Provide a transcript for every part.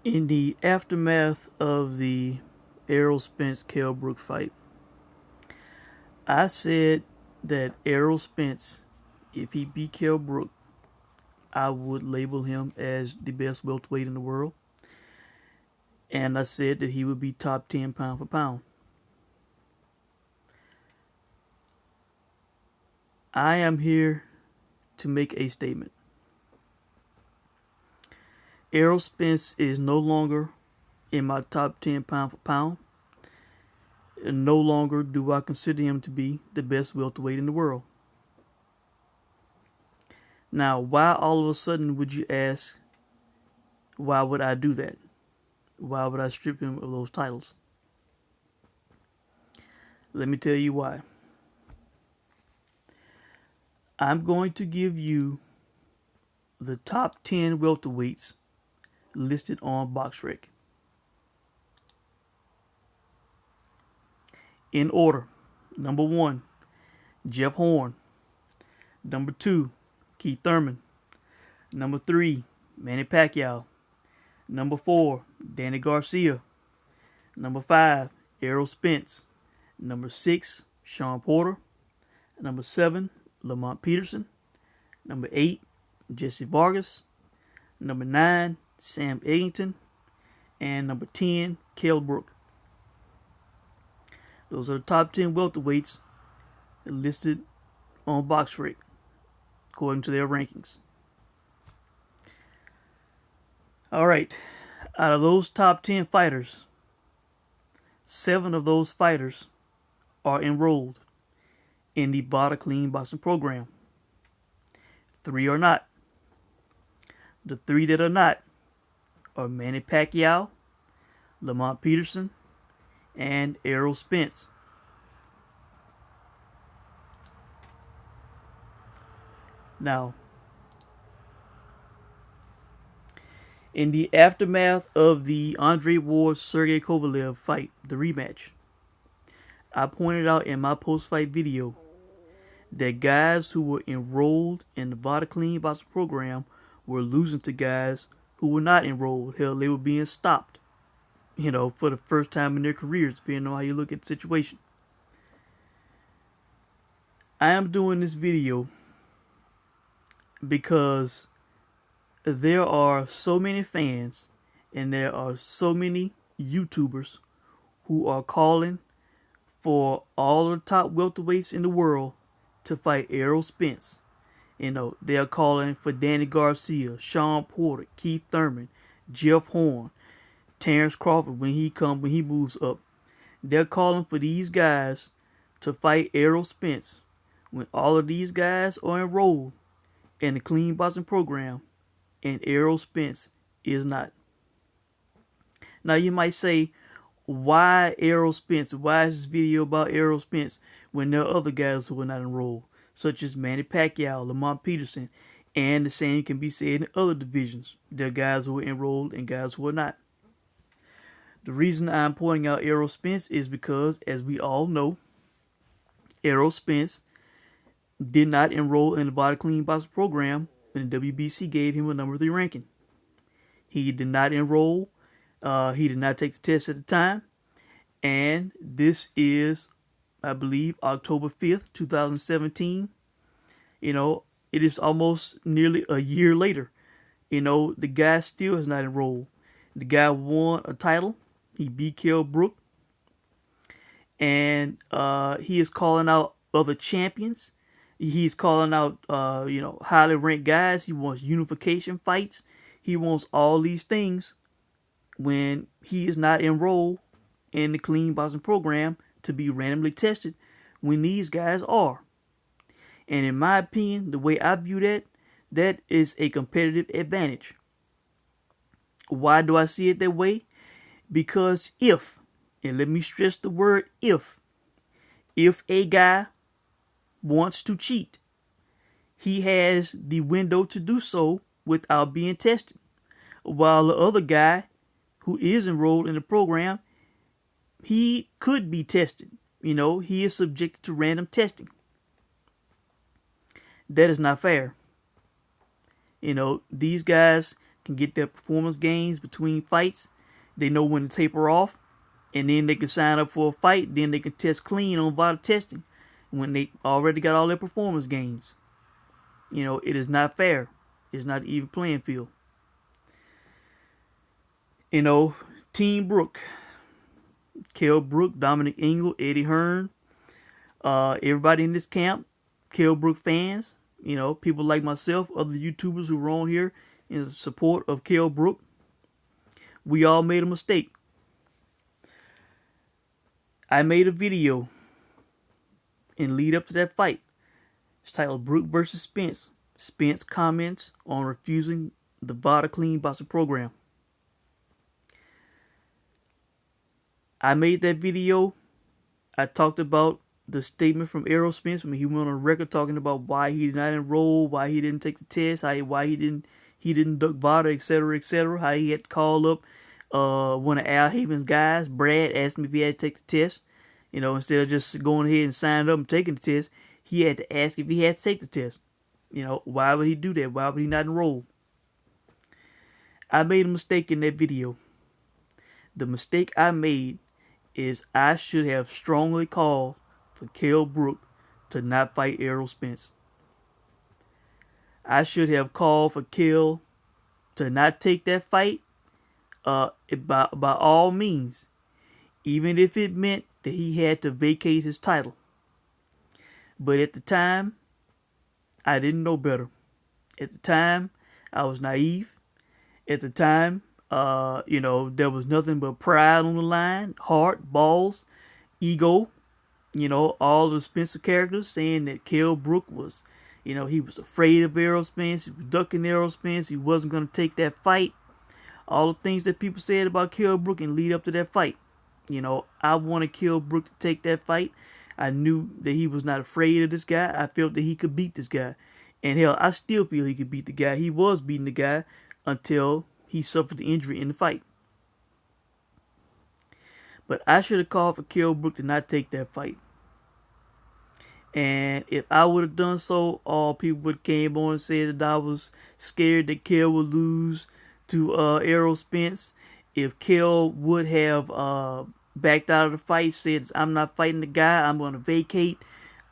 In the aftermath of the Errol Spence Brook fight, I said that Errol Spence, if he beat Brook, I would label him as the best welterweight in the world. And I said that he would be top 10 pound for pound. I am here to make a statement. Errol Spence is no longer in my top 10 pound for pound. And no longer do I consider him to be the best welterweight in the world. Now, why all of a sudden would you ask, why would I do that? Why would I strip him of those titles? Let me tell you why. I'm going to give you the top 10 welterweights listed on BoxRec. In order. Number 1, Jeff Horn. Number 2, Keith Thurman. Number 3, Manny Pacquiao. Number 4, Danny Garcia. Number 5, Errol Spence. Number 6, Sean Porter. Number 7, Lamont Peterson. Number 8, Jesse Vargas. Number 9, Sam Eggington. And number 10, Kell Brook. Those are the top 10 welterweights listed on BoxRec according to their rankings. All right, out of those top 10 fighters, 7 of those fighters are enrolled in the Bada Clean Boxing program. 3 are not. The 3 that are not are Manny Pacquiao, Lamont Peterson, and Errol Spence. Now, in the aftermath of the Andre Ward-Sergey Kovalev fight, the rematch, I pointed out in my post-fight video that guys who were enrolled in the Bada Clean Boxing program were losing to guys who were not enrolled. Hell, they were being stopped, for the first time in their careers, depending on how you look at the situation. I am doing this video because there are so many fans and there are so many YouTubers who are calling for all the top welterweights in the world to fight Errol Spence. They are calling for Danny Garcia, Sean Porter, Keith Thurman, Jeff Horn, Terrence Crawford when he moves up. They're calling for these guys to fight Errol Spence when all of these guys are enrolled in the Clean Boxing program and Errol Spence is not. Now you might say, why Errol Spence? Why is this video about Errol Spence when there are other guys who are not enrolled, such as Manny Pacquiao, Lamont Peterson, and the same can be said in other divisions. There are guys who are enrolled and guys who are not. The reason I'm pointing out Errol Spence is because, as we all know, Errol Spence did not enroll in the Bada Clean Boxing program when the WBC gave him a number 3 ranking. He did not enroll. He did not take the test at the time. And this is, I believe, October 5th, 2017. It is almost nearly a year later. The guy still has not enrolled. The guy won a title. He beat Kell Brook. And he is calling out other champions. He's calling out, highly ranked guys. He wants unification fights. He wants all these things when he is not enrolled in the Clean Boxing program to be randomly tested when these guys are. And in my opinion, the way I view that is a competitive advantage. Why do I see it that way? Because if, and let me stress the word if a guy wants to cheat, he has the window to do so without being tested. While the other guy who is enrolled in the program, he could be tested. He is subjected to random testing. That is not fair. These guys, can get their performance gains between fights. They know when to taper off, and then they can sign up for a fight. Then they can test clean on vital testing when they already got all their performance gains. It is not fair. It's not an even playing field. Team Brook. Kell Brook, Dominic Ingle, Eddie Hearn, everybody in this camp, Kell Brook fans, people like myself, other YouTubers who were on here in support of Kell Brook. We all made a mistake. I made a video in lead up to that fight. It's titled Brook versus Spence. Spence comments on refusing the VADA clean boxing program. I made that video. I talked about the statement from Errol Spence when he went on record talking about why he did not enroll, why he didn't take the test, why he didn't duck VADA, etc., etc. How he had to call up one of Al Haven's guys, Brad, asked him if he had to take the test. Instead of just going ahead and signing up and taking the test, he had to ask if he had to take the test. Why would he do that? Why would he not enroll? I made a mistake in that video. The mistake I made is I should have strongly called for Kell Brook to not fight Errol Spence. I should have called for Kell to not take that fight by all means, even if it meant that he had to vacate his title. But at the time, I didn't know better. At the time, I was naive. At the time, there was nothing but pride on the line, heart, balls, ego. All the Spencer characters saying that Kell Brook was, he was afraid of Errol Spence. He was ducking Errol Spence. He wasn't going to take that fight. All the things that people said about Kell Brook and lead up to that fight. I wanted Kell Brook to take that fight. I knew that he was not afraid of this guy. I felt that he could beat this guy. And hell, I still feel he could beat the guy. He was beating the guy until he suffered the injury in the fight. But I should have called for Kell Brook to not take that fight. And if I would have done so, all people would have came on and said that I was scared that Kell would lose to Errol Spence. If Kell would have backed out of the fight, said, I'm not fighting the guy, I'm going to vacate.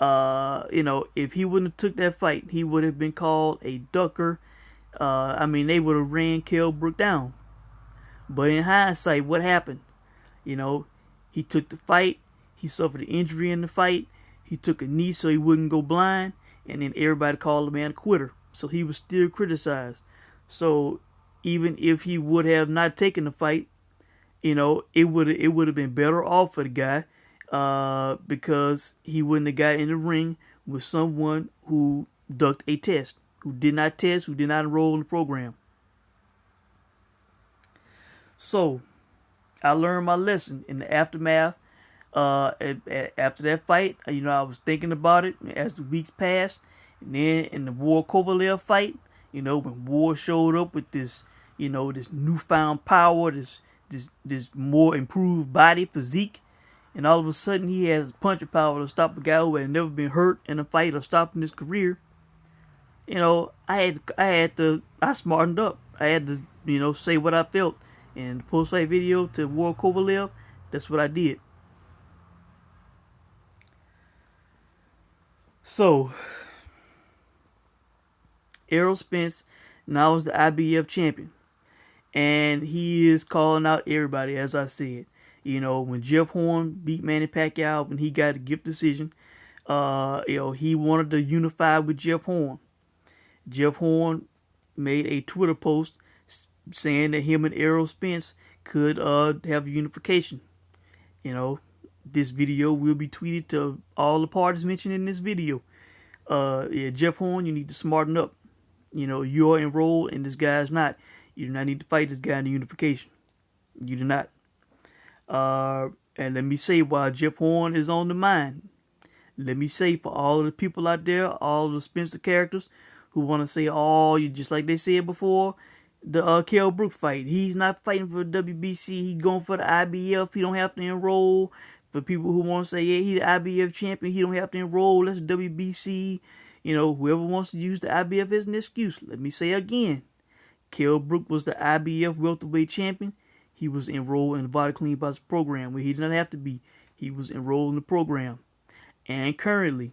If he wouldn't have took that fight, he would have been called a ducker. They would have ran Kell Brook down. But in hindsight, what happened? He took the fight. He suffered an injury in the fight. He took a knee so he wouldn't go blind. And then everybody called the man a quitter. So he was still criticized. So even if he would have not taken the fight, it would have been better off for the guy because he wouldn't have got in the ring with someone who ducked a test, who did not test, who did not enroll in the program. So I learned my lesson in the aftermath. After that fight, I was thinking about it as the weeks passed. And then in the War Kovalev fight, when War showed up with this, this newfound power, this more improved body physique, and all of a sudden he has punching power to stop a guy who had never been hurt in a fight or stopped in his career. I smartened up. I had to, say what I felt. And the post-fight video to War Kovalev, that's what I did. So, Errol Spence now is the IBF champion. And he is calling out everybody, as I said. When Jeff Horn beat Manny Pacquiao, when he got a gift decision, he wanted to unify with Jeff Horn. Jeff Horn made a Twitter post saying that him and Errol Spence could have a unification. This video will be tweeted to all the parties mentioned in this video. Jeff Horn, you need to smarten up. You're enrolled and this guy's not. You do not need to fight this guy in the unification. You do not. And let me say, while Jeff Horn is on the mind, let me say for all of the people out there, all of the Spencer characters who want to say, oh, you just like they said before, the Kell Brook fight. He's not fighting for the WBC. He's going for the IBF. He don't have to enroll. For people who want to say, yeah, he's the IBF champion, he don't have to enroll. That's WBC. Whoever wants to use the IBF as an excuse. Let me say again, Kell Brook was the IBF welterweight champion. He was enrolled in the Body Clean Boxing program where he did not have to be. He was enrolled in the program. And currently,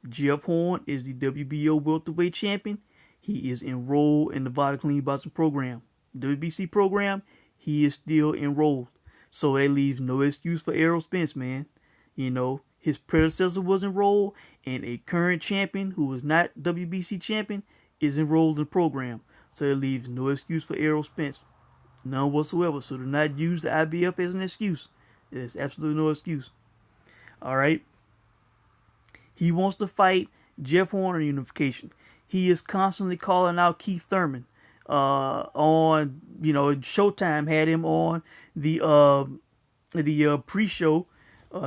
Jeff Horn is the WBO welterweight champion. He is enrolled in the Body Clean Boxing program. WBC program, he is still enrolled. So that leaves no excuse for Errol Spence, man. You know, his predecessor was enrolled, and a current champion who was not WBC champion is enrolled in the program. So it leaves no excuse for Errol Spence. None whatsoever. So do not use the IBF as an excuse. There's absolutely no excuse. Alright? He wants to fight Jeff Horn in unification. He is constantly calling out Keith Thurman. On, you know, Showtime had him on the pre-show.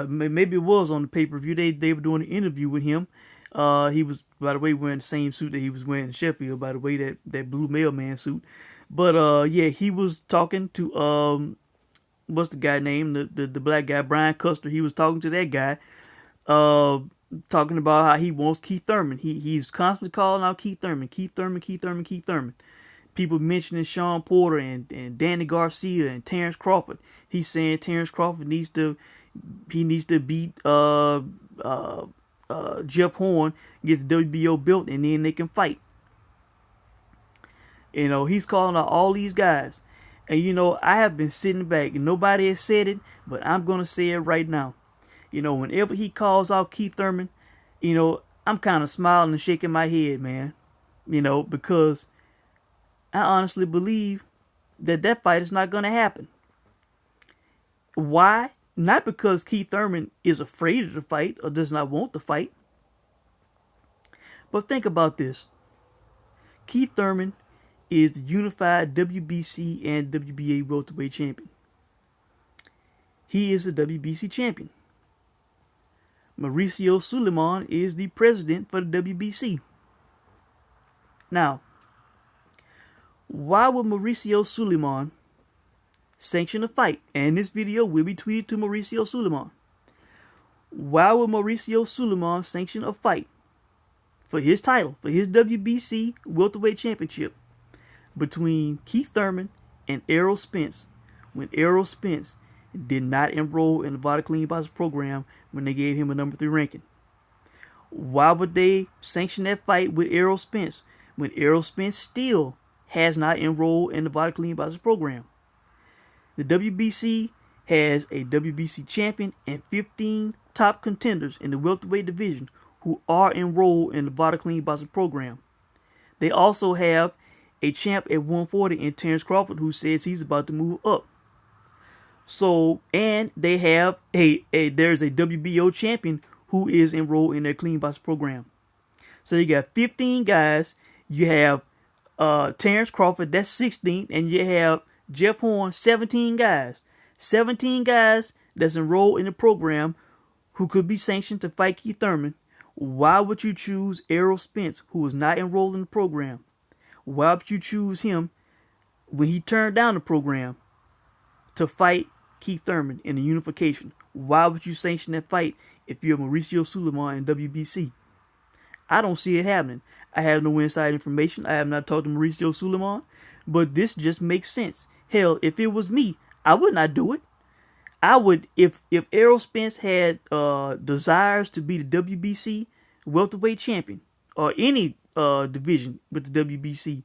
Maybe it was on the pay-per-view. They were doing an interview with him. He was, by the way, wearing the same suit that he was wearing in Sheffield, by the way, that blue mailman suit. But yeah, he was talking to what's the guy name? The black guy, Brian Custer. He was talking to that guy, talking about how he wants Keith Thurman. He's constantly calling out Keith Thurman, Keith Thurman, Keith Thurman, Keith Thurman. People mentioning Sean Porter and Danny Garcia and Terrence Crawford. He's saying Terrence Crawford needs to beat Jeff Horn, get the WBO belt, and then they can fight. You know, he's calling out all these guys. And, you know, I have been sitting back and nobody has said it, but I'm going to say it right now. You know, whenever he calls out Keith Thurman, you know, I'm kind of smiling and shaking my head, man. You know, because I honestly believe that fight is not going to happen. Why? Not because Keith Thurman is afraid of the fight or does not want the fight. But think about this. Keith Thurman is the unified WBC and WBA welterweight champion. He is the WBC champion. Mauricio Suleiman is the president for the WBC. Now, why would Mauricio Suleiman sanction a fight? And this video will be tweeted to Mauricio Suleiman. Why would Mauricio Suleiman sanction a fight for his title, for his WBC welterweight championship between Keith Thurman and Errol Spence when Errol Spence did not enroll in the Body Clean Boxing program when they gave him a number 3 ranking? Why would they sanction that fight with Errol Spence when Errol Spence still has not enrolled in the Body Clean Boxing program? The WBC has a WBC champion and 15 top contenders in the welterweight division who are enrolled in the Body Clean Boxing program. They also have a champ at 140 in Terrence Crawford who says he's about to move up. So, and they have there's a WBO champion who is enrolled in their clean boxing program. So you got 15 guys. You have Terrence Crawford, that's 16th, and you have Jeff Horn, 17 guys. 17 guys that's enrolled in the program who could be sanctioned to fight Keith Thurman. Why would you choose Errol Spence, who is not enrolled in the program? Why would you choose him when he turned down the program to fight Keith Thurman in the unification? Why would you sanction that fight if you're Mauricio Suleiman in WBC? I don't see it happening. I have no inside information. I have not talked to Mauricio Suleiman, but this just makes sense. Hell, if it was me, I would not do it. I would, if Errol Spence had desires to be the WBC welterweight champion or any division with the WBC,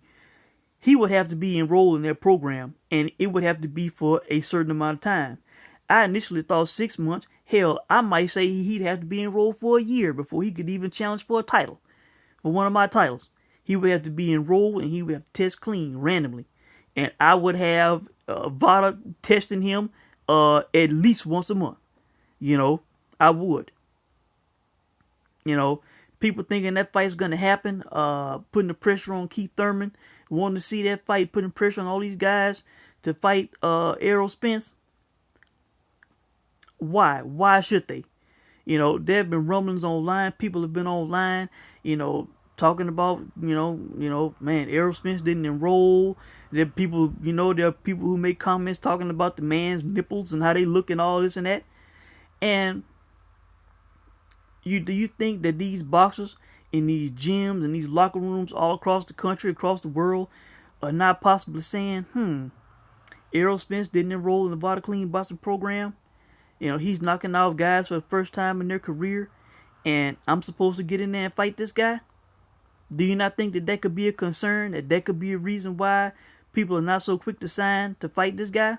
he would have to be enrolled in their program, and it would have to be for a certain amount of time. I initially thought 6 months. Hell, I might say he'd have to be enrolled for a year before he could even challenge for a title, for one of my titles. He would have to be enrolled, and he would have to test clean randomly. And I would have VADA testing him at least once a month. You know, I would. You know, people thinking that fight's going to happen, putting the pressure on Keith Thurman, wanting to see that fight, putting pressure on all these guys to fight Errol Spence. Why? Why should they? You know, there have been rumblings online. People have been online, you know, talking about, you know, man, Errol Spence didn't enroll. There are people, you know, there are people who make comments talking about the man's nipples and how they look and all this and that. And do you think that these boxers in these gyms and these locker rooms all across the country, across the world, are not possibly saying, Errol Spence didn't enroll in the Vada Clean Boxing program. He's knocking off guys for the first time in their career, and I'm supposed to get in there and fight this guy? Do you not think that that could be a concern, that that could be a reason why people are not so quick to sign to fight this guy?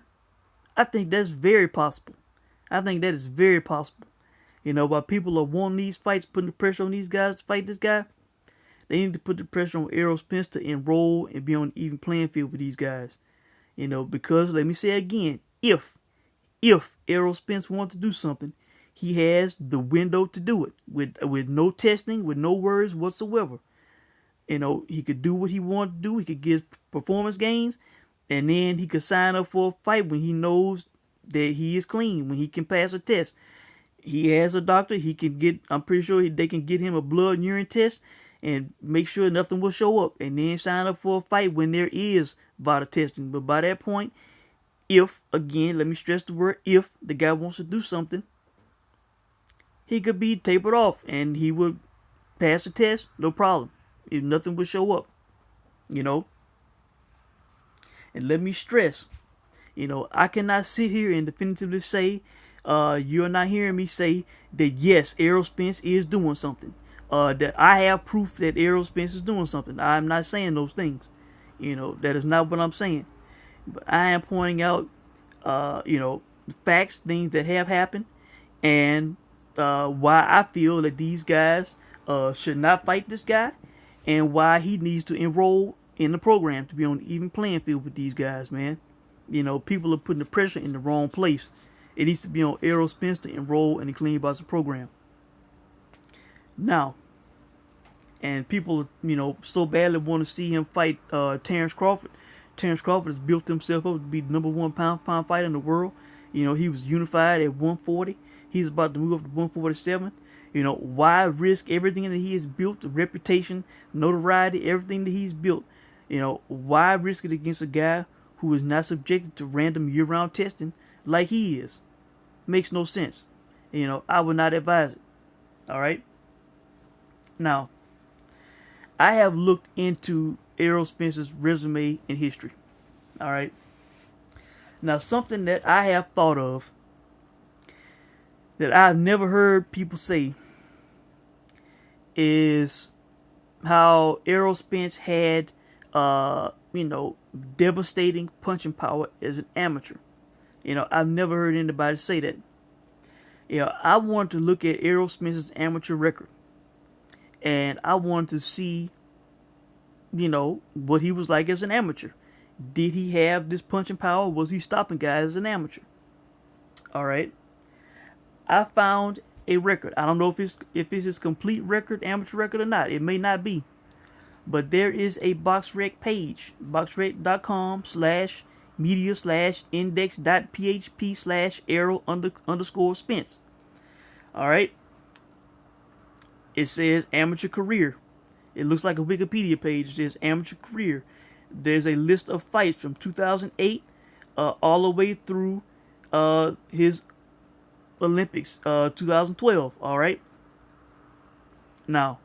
I think that's very possible. I think that is very possible. While people are wanting these fights, putting the pressure on these guys to fight this guy, they need to put the pressure on Errol Spence to enroll and be on an even playing field with these guys. Because let me say again, if Errol Spence wants to do something, he has the window to do it with no testing, with no worries whatsoever. He could do what he wanted to do. He could get performance gains, and then he could sign up for a fight when he knows that he is clean, when he can pass a test. He has a doctor. He can get. I'm pretty sure they can get him a blood and urine test and make sure nothing will show up, and then sign up for a fight when there is VADA testing. But by that point, if, again, let me stress the word if, the guy wants to do something, he could be tapered off and he would pass the test, no problem. If nothing would show up, And let me stress, I cannot sit here and definitively say, you're not hearing me say that yes, Errol Spence is doing something. That I have proof that Errol Spence is doing something. I'm not saying those things. That is not what I'm saying. But I am pointing out, facts, things that have happened, and why I feel that these guys should not fight this guy, and why he needs to enroll in the program to be on an even playing field with these guys, man. People are putting the pressure in the wrong place. It needs to be on Errol Spence to enroll in the clean boxing program. Now, and people, so badly want to see him fight Terrence Crawford. Terrence Crawford has built himself up to be the number one pound fighter in the world. He was unified at 140. He's about to move up to 147. Why risk everything that he has built, the reputation, notoriety, everything that he's built? Why risk it against a guy who is not subjected to random year-round testing like he is? Makes no sense. I would not advise it. All right. Now, I have looked into Errol Spence's resume and history. All right. Now, something that I have thought of that I've never heard people say is how Errol Spence had, devastating punching power as an amateur. I've never heard anybody say that. I wanted to look at Errol Spence's amateur record, and I wanted to see, what he was like as an amateur. Did he have this punching power? Was he stopping guys as an amateur? All right. I found a record. I don't know if it's his complete record, amateur record or not. It may not be. But there is a BoxRec page, boxrec.com/media/index.php/Errol_Spence. All right. It says amateur career. It looks like a Wikipedia page. It says amateur career. There's a list of fights from 2008 all the way through his Olympics 2012. All right. Now,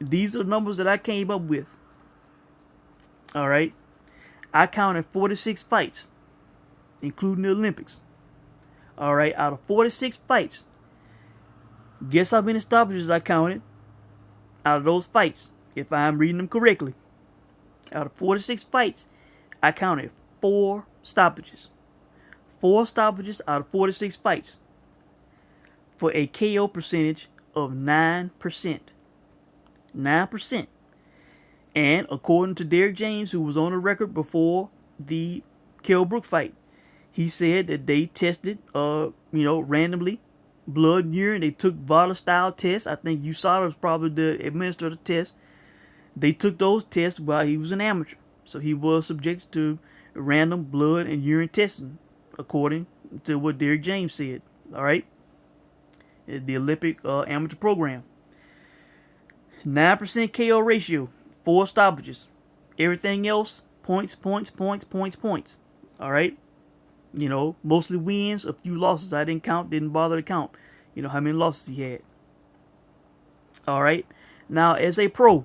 these are the numbers that I came up with. All right. I counted 46 fights, including the Olympics. All right. Out of 46 fights, guess how many stoppages I counted out of those fights, if I'm reading them correctly. Out of 46 fights, I counted 4 stoppages. 4 stoppages out of 46 fights, for a KO percentage of 9%. 9%. And according to Derek James, who was on the record before the Brook fight, he said that they tested, randomly, blood and urine. They took VADA style tests. I think USADA was probably the administrator of the test. They took those tests while he was an amateur. So he was subjected to random blood and urine testing, according to what Derek James said. All right. The Olympic amateur program. 9% KO ratio, 4 stoppages. Everything else, points. All right. Mostly wins, a few losses. I didn't bother to count, how many losses he had. All right. Now, as a pro,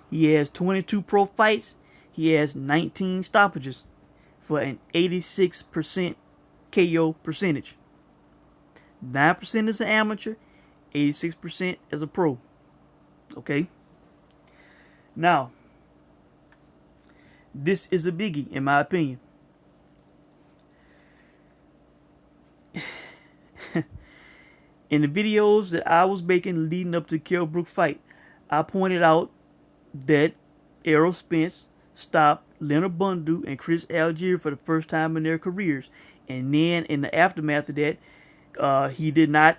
he has 22 pro fights. he has 19 stoppages for an 86% KO percentage. 9% as an amateur, 86% as a pro. Okay? Now, this is a biggie in my opinion. In the videos that I was making leading up to the Kell Brook fight, I pointed out that Errol Spence stopped Leonard Bundu and Chris Algieri for the first time in their careers. And then in the aftermath of that, he did not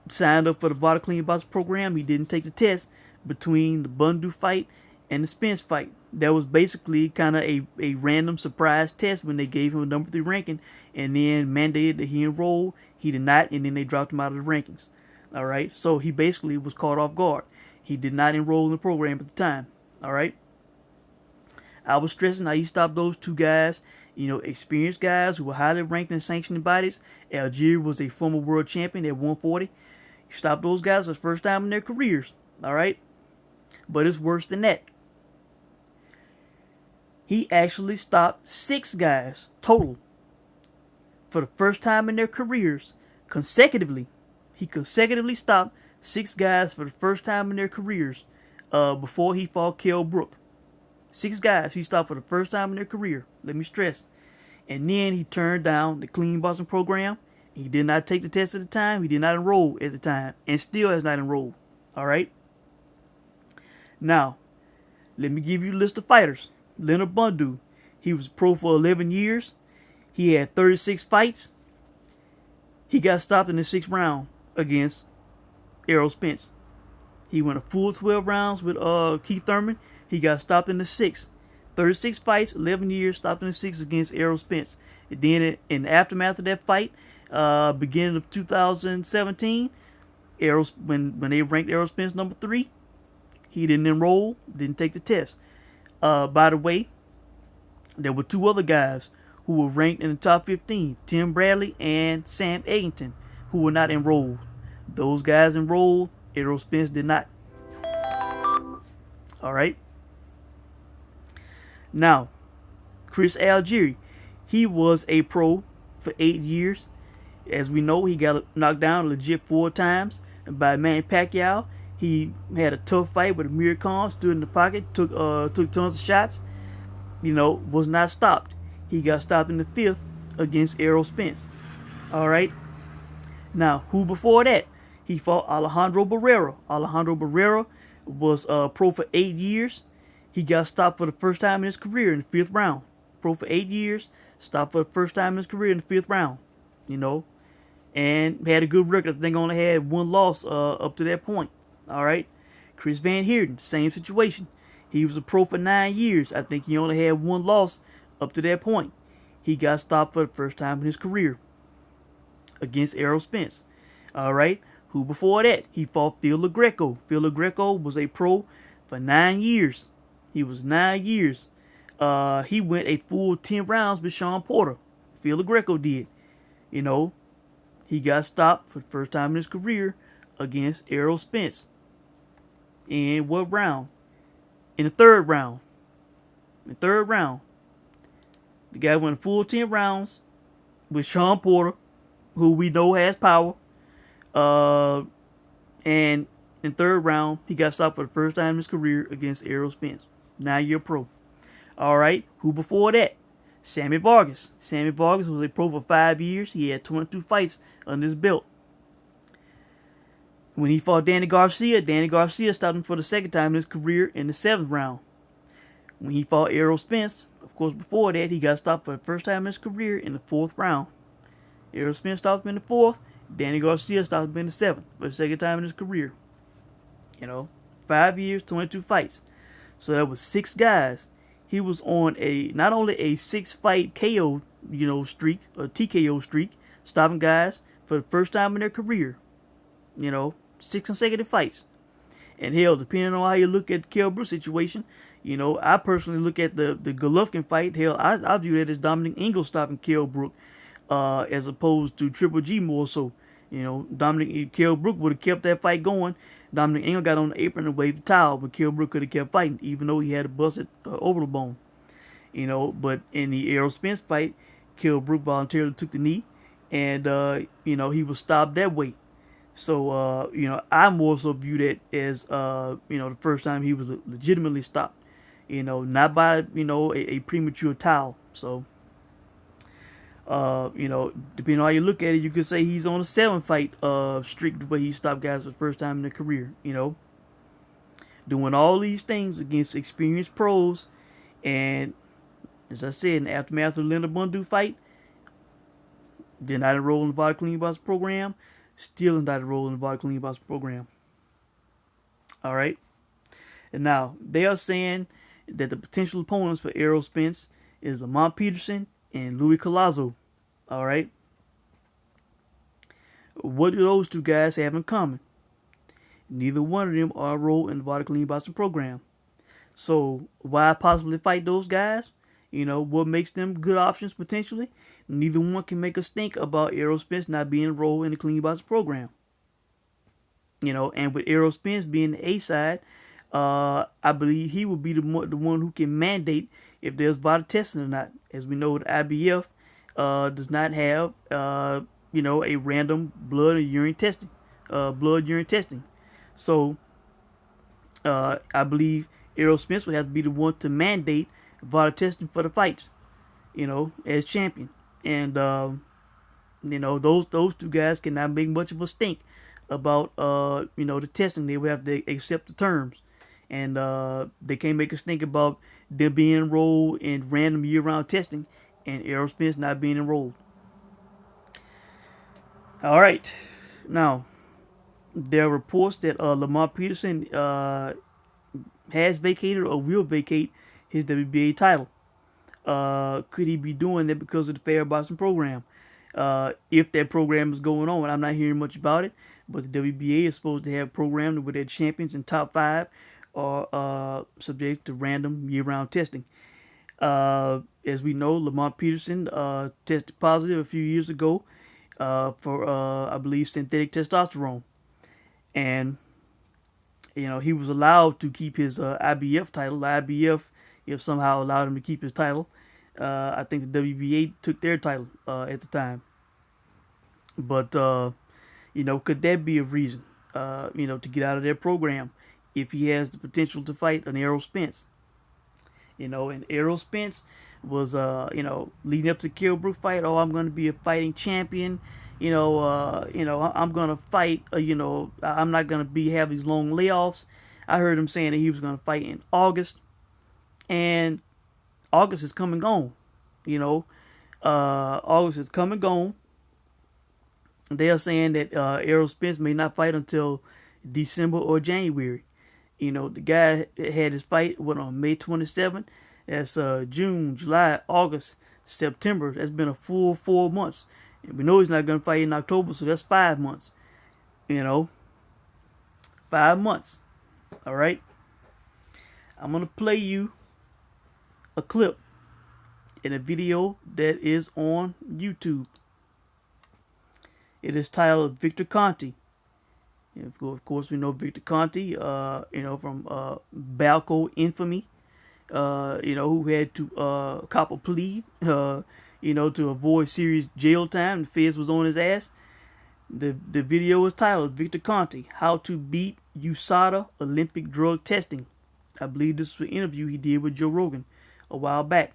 sign up for the Body Clean Box program. He didn't take the test between the Bundu fight and the Spence fight. That was basically kind of a random surprise test when they gave him a number 3 ranking and then mandated that he enroll. He did not, and then they dropped him out of the rankings. All right, so he basically was caught off guard. He did not enroll in the program at the time. All right, I was stressing how he stopped those 2 guys, experienced guys who were highly ranked in sanctioning bodies. Algieri was a former world champion at 140. He stopped those guys for the first time in their careers. All right, but it's worse than that. He actually stopped 6 guys total for the first time in their careers consecutively. He consecutively stopped 6 guys for the first time in their careers before he fought Kell Brook. 6 guys he stopped for the first time in their career. Let me stress. And then he turned down the clean boxing program. He did not take the test at the time. He did not enroll at the time, and still has not enrolled. All right. Now, let me give you a list of fighters. Leonard Bundu, he was pro for 11 years. He had 36 fights. He got stopped in the 6th round against Errol Spence. He went a full 12 rounds with Keith Thurman. He got stopped in the 6th. 36 fights, 11 years, stopped in the 6th against Errol Spence. And then in the aftermath of that fight, beginning of 2017, when they ranked Errol Spence number 3, he didn't enroll, didn't take the test. By the way, there were 2 other guys who were ranked in the top 15, Tim Bradley and Sam Eggington, who were not enrolled. Those guys enrolled, Errol Spence did not. All right. Now, Chris Algieri, he was a pro for 8 years. As we know, he got knocked down legit 4 times by Manny Pacquiao. He had a tough fight with Amir Khan, stood in the pocket, took tons of shots, was not stopped. He got stopped in the 5th against Errol Spence. All right. Now, who before that? He fought Alejandro Barrera. Alejandro Barrera was pro for 8 years. He got stopped for the first time in his career in the 5th round. Pro for 8 years, stopped for the first time in his career in the 5th round. And had a good record. I think only had 1 loss up to that point. All right. Chris Van Heerden, same situation. He was a pro for 9 years. I think he only had 1 loss up to that point. He got stopped for the first time in his career against Errol Spence. All right. Who before that? He fought Phil LaGreco. Phil LaGreco was a pro for 9 years. He was 9 years. He went a full 10 rounds with Sean Porter. Phil LaGreco did. He got stopped for the first time in his career against Errol Spence. In what round? In the 3rd round. In the 3rd round. The guy went a full 10 rounds with Sean Porter, who we know has power. And in the 3rd round, he got stopped for the first time in his career against Errol Spence. 9-year pro. All right. Who before that? Sammy Vargas. Sammy Vargas was a pro for 5 years. He had 22 fights under his belt. When he fought Danny Garcia stopped him for the 2nd time in his career in the 7th round. When he fought Errol Spence, of course, before that, he got stopped for the first time in his career in the 4th round. Errol Spence stopped him in the 4th. Danny Garcia stopped him in the 7th for the 2nd time in his career. 5 years, 22 fights. So that was 6 guys. He was on not only a 6-fight KO, streak, a TKO streak, stopping guys for the first time in their career. 6 consecutive fights. And hell, depending on how you look at the Kell Brook situation, I personally look at the Golovkin fight. Hell, I view that as Dominic Ingle stopping Kell Brook, as opposed to Triple G more so. Kell Brook would have kept that fight going. Dominic Ingle got on the apron and waved the towel, but Kell Brook could have kept fighting, even though he had a busted orbital bone. But in the Errol Spence fight, Brook voluntarily took the knee, and he was stopped that way. So I more so view that as the first time he was legitimately stopped. Not by a premature towel. So depending on how you look at it, you could say he's on a 7 fight streak where he stopped guys for the first time in their career. Doing all these things against experienced pros, and as I said, in the aftermath of the Leonard Bundu fight, did not enroll in the Body Clean Box program, still did not enroll in the Body Clean Box program. All right. And now they are saying that the potential opponents for Errol Spence is Lamont Peterson and Louis Collazo. All right. What do those two guys have in common? Neither one of them are enrolled in the Body Clean Boxing program. So why possibly fight those guys? What makes them good options potentially? Neither one can make us think about Errol Spence not being enrolled in the Clean Boxing program. And with Errol Spence being the A side, I believe he will be the one who can mandate if there's vital testing or not. As we know, the IBF does not have a random blood urine testing. So I believe Errol Spence would have to be the one to mandate vital testing for the fights, as champion. And those two guys cannot make much of a stink about the testing. They would have to accept the terms, and they can't make a stink about them being enrolled in random year-round testing and Errol Spence not being enrolled. All right, now there are reports that Lamont Peterson has vacated or will vacate his WBA title. Could he be doing that because of the fair boxing program? If that program is going on, I'm not hearing much about it, but the WBA is supposed to have programs where their champions and top 5 are subject to random year-round testing. As we know, Lamont Peterson tested positive a few years ago for, I believe, synthetic testosterone. And, he was allowed to keep his IBF title. The IBF, if somehow allowed him to keep his title. I think the WBA took their title at the time. But, could that be a reason, to get out of their program if he has the potential to fight an Errol Spence? And Errol Spence was, leading up to the Brook fight. Oh, I'm going to be a fighting champion. I'm going to fight, I'm not going to have these long layoffs. I heard him saying that he was going to fight in August. And August is come and gone. August is come and gone. They are saying that Errol Spence may not fight until December or January. The guy had his fight on May 27th. That's June, July, August, September. That's been a full 4 months. And we know he's not going to fight in October, so that's 5 months. 5 months. All right. I'm going to play you a clip in a video that is on YouTube. It is titled Victor Conte. Of course, we know Victor Conte, from Balco infamy, who had to cop a plea, to avoid serious jail time. The feds was on his ass. The video is titled Victor Conte, How to Beat USADA Olympic Drug Testing. I believe this was an interview he did with Joe Rogan a while back.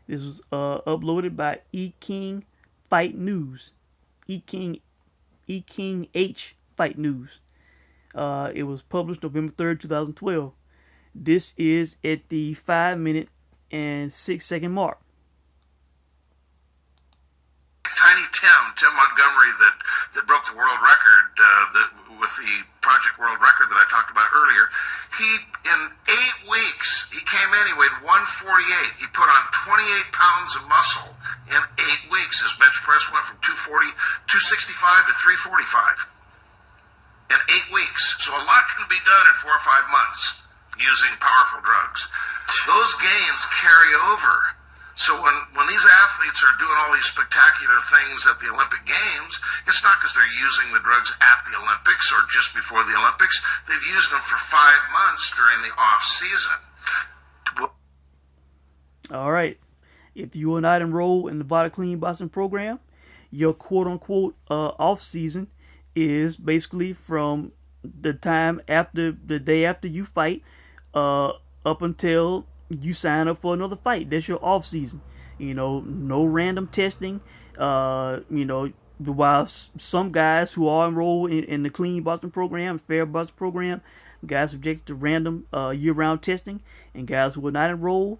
This was uploaded by E-King Fight News. E-King H Fight News. It was published November 3rd, 2012. This is at the 5-minute and 6-second mark. Tiny Tim Montgomery, that broke the world record with the Project World Record that I talked about earlier. He, in 8 weeks, he came in, he weighed 148. He put on 28 pounds of muscle in 8 weeks. His bench press went from 265 to 345 in 8 weeks. So a lot can be done in 4 or 5 months using powerful drugs. Those gains carry over. So when these athletes are doing all these spectacular things at the Olympic Games, it's not because they're using the drugs at the Olympics or just before the Olympics. They've used them for 5 months during the off season. All right. If you are not enrolled in the Body Clean Boxing program, your quote unquote off season is basically from the time after the day after you fight uh, up until you sign up for another fight. That's your off season. No random testing. While some guys who are enrolled in the Clean Boston program, Fair Boston program, guys subjected to random year-round testing, and guys who are not enrolled,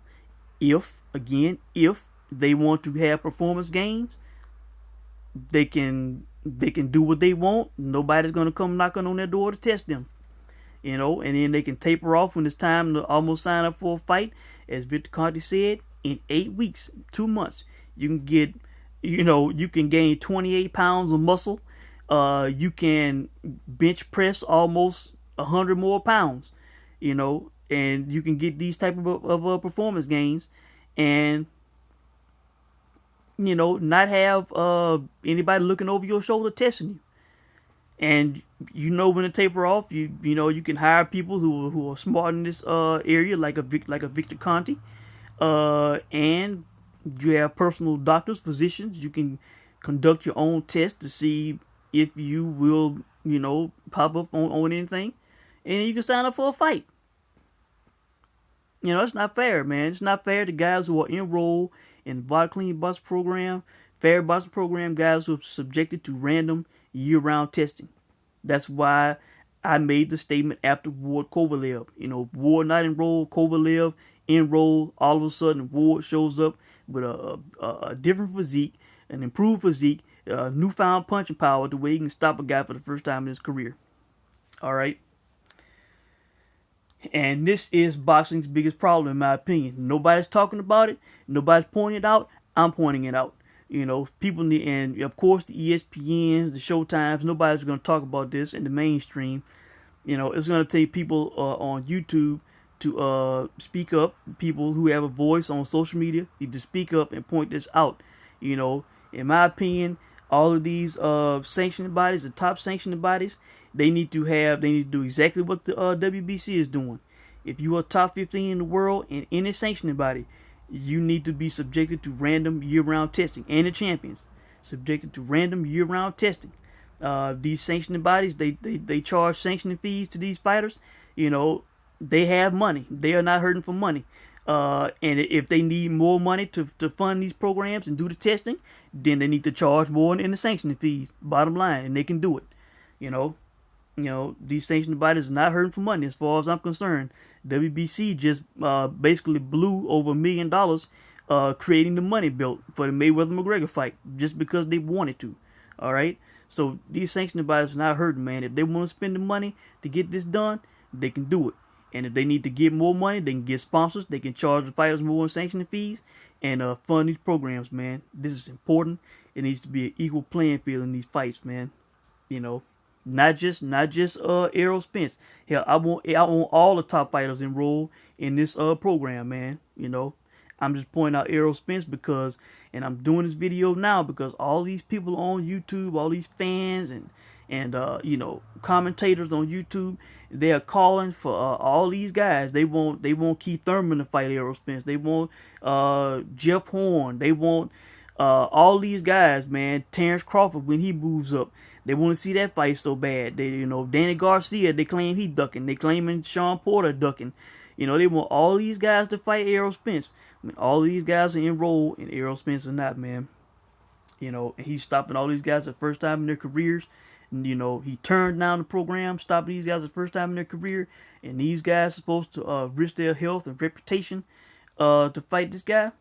if they want to have performance gains, they can do what they want. Nobody's gonna come knocking on their door to test them. And then they can taper off when it's time to almost sign up for a fight. As Victor Conte said, in 8 weeks, 2 months, you can get, you can gain 28 pounds of muscle. You can bench press almost 100 more pounds, and you can get these type of performance gains, and not have anybody looking over your shoulder testing you. And when to taper off, you can hire people who are smart in this area, like a Victor Conte, and you have personal doctors, physicians. You can conduct your own test to see if you will pop up on anything, and you can sign up for a fight. It's not fair, man. It's not fair to guys who are enrolled in the Body Clean Boxing program, Fair Boxing program, guys who are subjected to random year-round testing. That's why I made the statement after Ward Kovalev. Ward not enrolled, Kovalev enrolled. All of a sudden, Ward shows up with a different physique, an improved physique, newfound punching power, the way he can stop a guy for the first time in his career. All right. And this is boxing's biggest problem, in my opinion. Nobody's talking about it. Nobody's pointing it out. I'm pointing it out. People need, and of course the ESPNs, the Showtimes, nobody's going to talk about this in the mainstream. It's going to take people on YouTube to speak up. People who have a voice on social media need to speak up and point this out. In my opinion, all of these sanctioning bodies, the top sanctioning bodies, they need to do exactly what the WBC is doing. If you are top 15 in the world in any sanctioning body, you need to be subjected to random year-round testing. And the champions subjected to random year-round testing. These sanctioning bodies, they charge sanctioning fees to these fighters. They have money. They are not hurting for money. And if they need more money to fund these programs and do the testing, then they need to charge more in the sanctioning fees. Bottom line, and they can do it. These sanctioning bodies are not hurting for money as far as I'm concerned. WBC just basically blew over $1 million creating the money belt for the Mayweather-McGregor fight just because they wanted to. All right? So these sanctioning bodies are not hurting, man. If they want to spend the money to get this done, they can do it. And if they need to get more money, they can get sponsors. They can charge the fighters more in sanctioning fees and fund these programs, man. This is important. It needs to be an equal playing field in these fights, man. Not just Errol Spence. Hell, I want all the top fighters enrolled in this program, man. I'm just pointing out Errol Spence because, and I'm doing this video now because all these people on YouTube, all these fans and commentators on YouTube, they are calling for all these guys. They want Keith Thurman to fight Errol Spence. They want Jeff Horn. They want all these guys, man. Terrence Crawford when he moves up. They want to see that fight so bad. Danny Garcia, they claim he ducking. They claiming Sean Porter ducking. They want all these guys to fight Errol Spence. All these guys are enrolled and Errol Spence is not, man. And he's stopping all these guys the first time in their careers. And, he turned down the program, stopping these guys the first time in their career. And these guys are supposed to risk their health and reputation to fight this guy.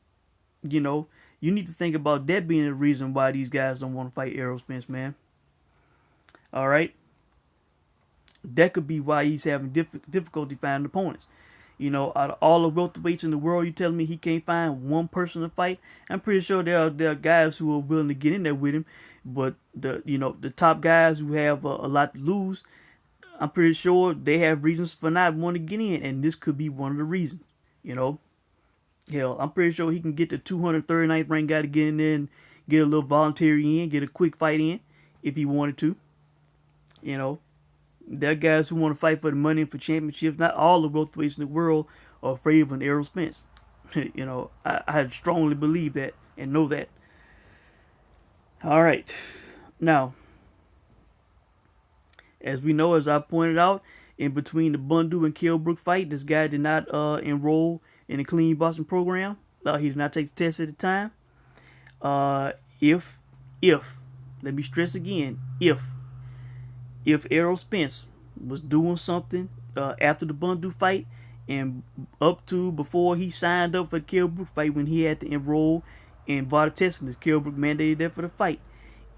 You need to think about that being the reason why these guys don't want to fight Errol Spence, man. All right, that could be why he's having difficulty finding opponents. Out of all the welterweights in the world, you telling me he can't find one person to fight? I'm pretty sure there are guys who are willing to get in there with him, but the top guys who have a lot to lose, I'm pretty sure they have reasons for not wanting to get in, and this could be one of the reasons. Hell, I'm pretty sure he can get the 239th ranked guy to get in there and get a little voluntary in, get a quick fight in if he wanted to. There are guys who want to fight for the money and for championships. Not all the welterweights in the world are afraid of an Errol Spence. I strongly believe that and know that. All right. Now, as we know, as I pointed out, in between the Bundu and Kell Brook fight, this guy did not enroll in the clean boxing program. He did not take the test at the time. Uh, if, if, let me stress again, if Errol Spence was doing something after the Bundu fight and up to before he signed up for the Kell Brook fight when he had to enroll in VADA testing, as Kell Brook mandated that for the fight.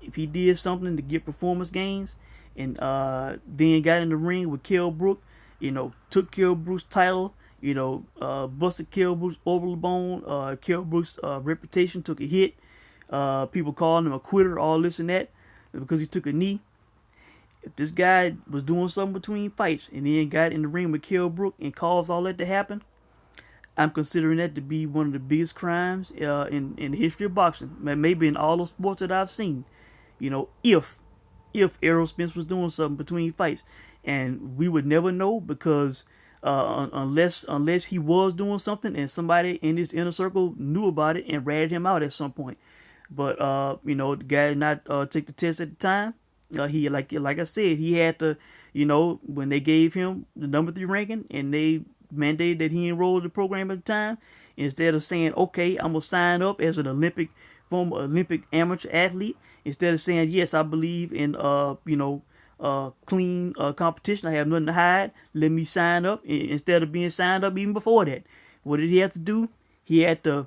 If he did something to get performance gains and then got in the ring with Kell Brook, took Kell Brook's title, busted Kell Brook's orbital bone, Kell Brook's reputation took a hit. People calling him a quitter, all this and that, because he took a knee. If this guy was doing something between fights and then got in the ring with Kell Brook and caused all that to happen, I'm considering that to be one of the biggest crimes in the history of boxing, maybe in all the sports that I've seen. If Errol Spence was doing something between fights, and we would never know because unless he was doing something and somebody in his inner circle knew about it and ratted him out at some point. But the guy did not take the test at the time. He like I said, he had to, when they gave him the number 3 ranking and they mandated that he enroll in the program at the time, instead of saying, okay, I'm gonna sign up as an former Olympic amateur athlete, instead of saying, yes, I believe in clean competition, I have nothing to hide, let me sign up. Instead of being signed up even before that, what did he have to do? He had to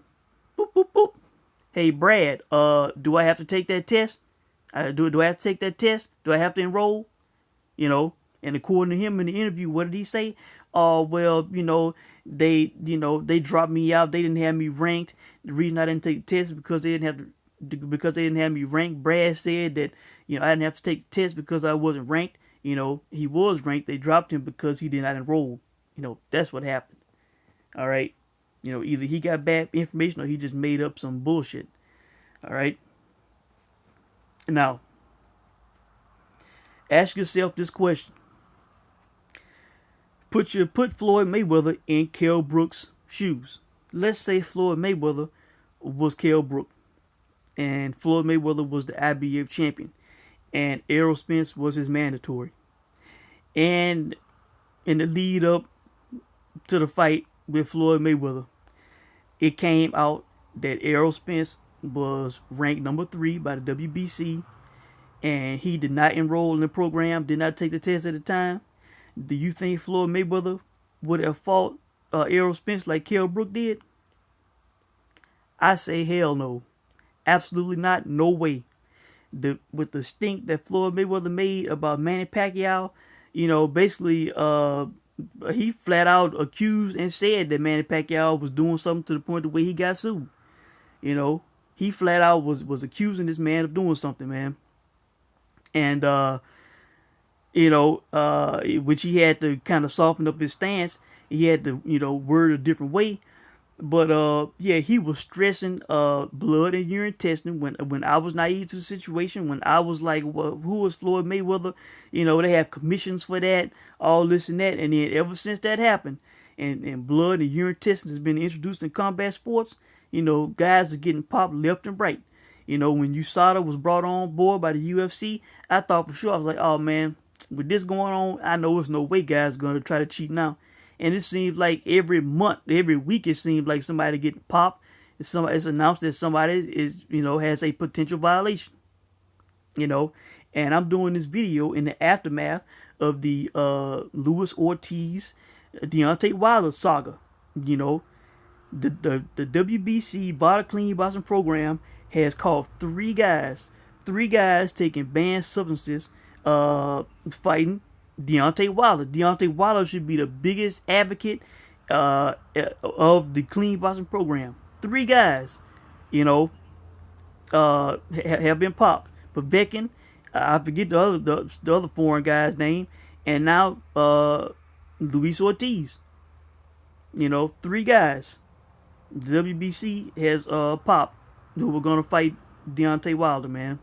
boop boop boop. Hey Brad, do I have to take that test? Do I have to take that test? Do I have to enroll? And according to him in the interview, what did he say? Well, they dropped me out. They didn't have me ranked. The reason I didn't take the test is because they didn't have me ranked. Brad said that, I didn't have to take the test because I wasn't ranked. He was ranked. They dropped him because he did not enroll. That's what happened. All right. Either he got bad information or he just made up some bullshit. All right. Now, ask yourself this question. Put Floyd Mayweather in Kell Brook's shoes. Let's say Floyd Mayweather was Kell Brook, and Floyd Mayweather was the IBF champion, and Errol Spence was his mandatory. And in the lead up to the fight with Floyd Mayweather, it came out that Errol Spence was ranked number 3 by the WBC, and he did not enroll in the program, did not take the test at the time. Do you think Floyd Mayweather would have fought Errol Spence like Kell Brook did? I say hell no. Absolutely not. No way. With the stink that Floyd Mayweather made about Manny Pacquiao, basically he flat out accused and said that Manny Pacquiao was doing something to the point the way he got sued. He flat out was accusing this man of doing something, man. And which he had to kind of soften up his stance. He had to, word a different way. But he was stressing blood and urine testing when I was naive to the situation, when I was like, well, who is Floyd Mayweather? They have commissions for that, all this and that. And then ever since that happened, and blood and urine testing has been introduced in combat sports, guys are getting popped left and right. When USADA was brought on board by the UFC, I thought for sure, I was like, oh man, with this going on, I know there's no way guys are going to try to cheat now. And it seems like every month, every week, it seems like somebody getting popped. It's announced that somebody is, has a potential violation. And I'm doing this video in the aftermath of the Luis Ortiz, Deontay Wilder saga. The WBC VADA Clean Boxing Program has caught 3 guys taking banned substances, fighting Deontay Wilder. Deontay Wilder should be the biggest advocate of the Clean Boxing Program. 3 guys, have been popped. Povetkin, I forget the other foreign guy's name, and now Luis Ortiz. 3 guys the WBC has popped who were going to fight Deontay Wilder, man.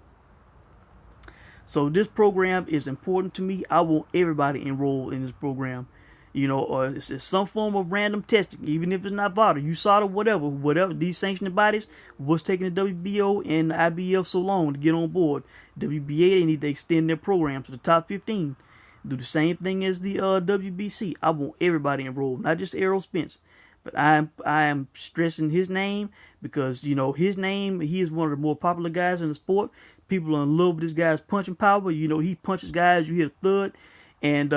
So this program is important to me. I want everybody enrolled in this program. or it's some form of random testing, even if it's not VADA, USADA, whatever. These sanctioning bodies, what's taking the WBO and the IBF so long to get on board? WBA, they need to extend their program to the top 15. Do the same thing as the WBC. I want everybody enrolled, not just Errol Spence. But I am stressing his name because, his name, he is one of the more popular guys in the sport. People are in love with this guy's punching power. He punches guys, you hit a thud. And,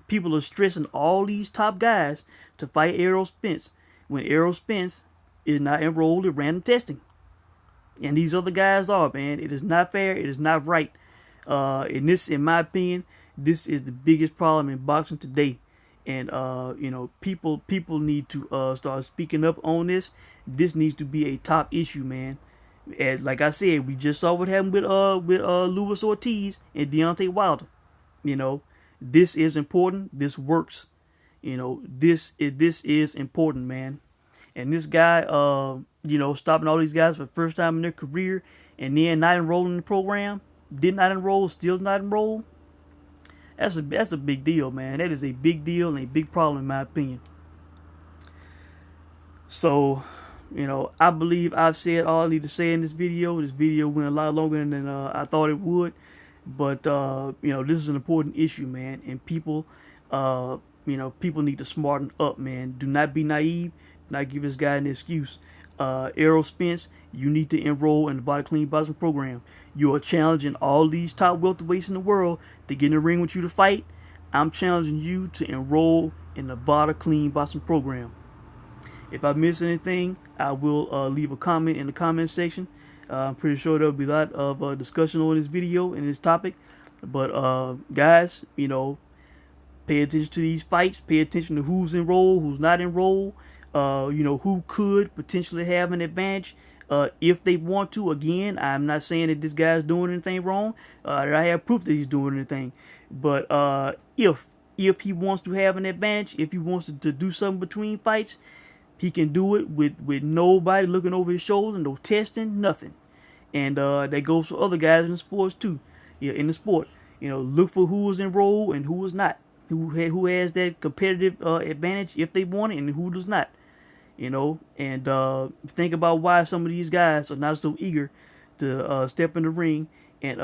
people are stressing all these top guys to fight Errol Spence when Errol Spence is not enrolled in random testing. And these other guys are, man. It is not fair. It is not right. In my opinion, this is the biggest problem in boxing today. And, people need to start speaking up on this. This needs to be a top issue, man. And like I said, we just saw what happened with Luis Ortiz and Deontay Wilder. This is important. This works. This is important, man. And this guy, stopping all these guys for the first time in their career and then not enrolling in the program, did not enroll, still not enroll. That's a big deal, man. That is a big deal and a big problem in my opinion. So, I believe I've said all I need to say in this video. This video went a lot longer than I thought it would. But, this is an important issue, man. And people need to smarten up, man. Do not be naive. Do not give this guy an excuse. Errol Spence, you need to enroll in the Body Clean Boxing program. You are challenging all these top welterweights in the world to get in the ring with you to fight. I'm challenging you to enroll in the Body Clean Boxing program. If I miss anything, I will leave a comment in the comment section. I'm pretty sure there'll be a lot of discussion on this video and this topic. But guys, pay attention to these fights. Pay attention to who's enrolled, who's not enrolled. Who could potentially have an advantage if they want to. Again, I'm not saying that this guy's doing anything wrong. That I have proof that he's doing anything. But if he wants to have an advantage, if he wants to do something between fights, he can do it with nobody looking over his shoulder, no testing, nothing. And that goes for other guys in the sports too. In the sport, look for who is enrolled and who is not. Who has that competitive advantage if they want it, and who does not. And think about why some of these guys are not so eager to step in the ring and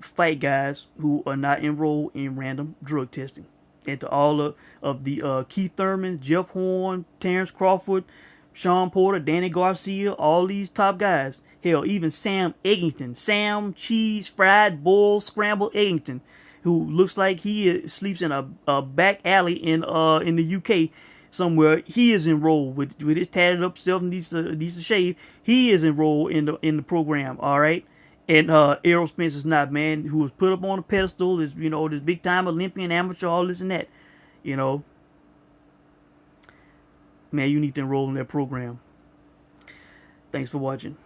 fight guys who are not enrolled in random drug testing. And to all of the Keith Thurman, Jeff Horn, Terrence Crawford, Sean Porter, Danny Garcia, all these top guys. Hell, even Sam Eggington, Sam Cheese Fried Bull Scramble Eggington, who looks like he sleeps in a back alley in the UK somewhere. He is enrolled with his tatted up self, needs to shave. He is enrolled in the program. All right. And Errol Spence is not, man, who was put up on a pedestal, this big time Olympian, amateur, all this and that. Man, you need to enroll in that program. Thanks for watching.